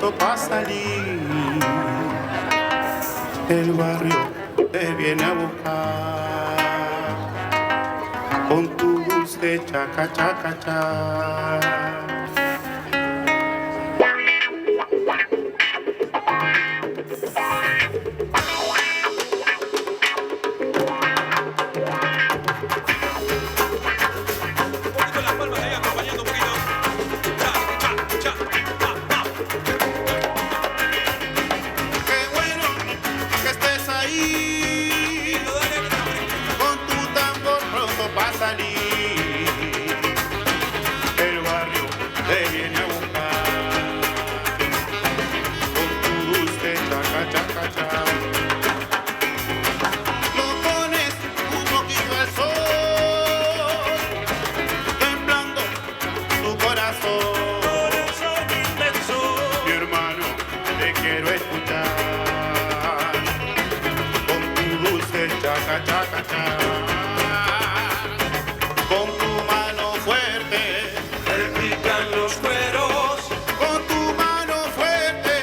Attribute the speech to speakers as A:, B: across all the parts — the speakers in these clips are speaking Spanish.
A: pronto pa' salir. El barrio te viene a buscar con tu dulce chaca, chaca, cha. Con tu tambor pronto pa' salir, el barrio te viene a buscar con tu dulce chaca, chaca, cha. Lo pones un poquito al sol, temblando tu corazón.
B: Corazón inmenso,
A: Mi hermano, te quiero escuchar. Chaca, chaca, cha. Con tu mano fuerte
B: repican los cueros,
A: con tu mano fuerte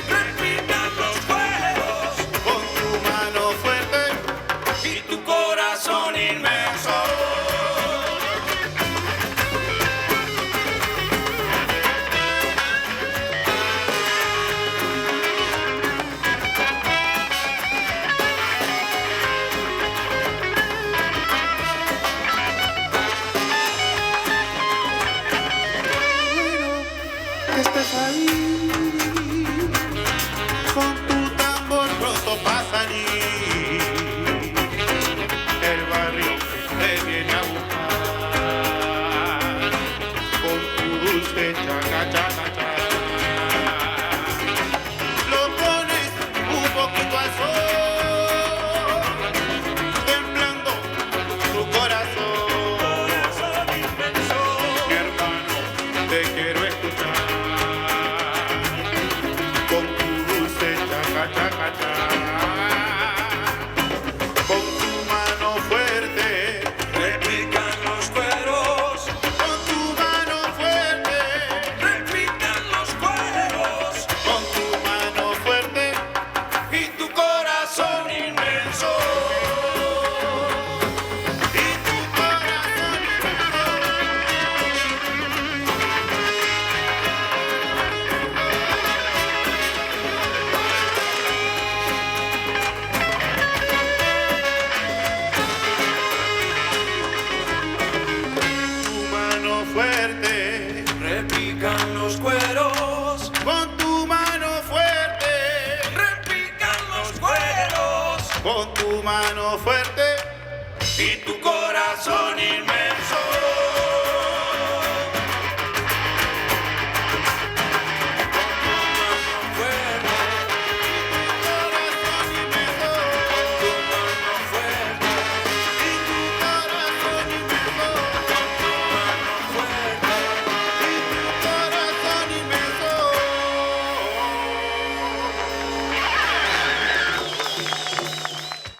B: repican los cueros,
A: con tu mano fuerte
B: y tu corazón inmenso.
A: que estés ahí con tu tambor pronto pa' salir. El barrio te viene a buscar con tu dulce chaca, chaca, cha. Lo pones un poquito al sol, temblando tu corazón.
B: Corazón inmenso,
A: Mi hermano, te quiero escuchar con tu dulce chaca, chaca, cha. Con tu mano fuerte,
B: repican los cueros,
A: con tu mano fuerte,
B: repican los cueros,
A: con tu mano fuerte
B: y tu corazón inmenso.
A: y tu corazón tu mano fuerte,
B: Repican los cueros,
A: con tu mano fuerte,
B: repican los cueros
A: con tu mano fuerte
B: y tu corazón inmenso.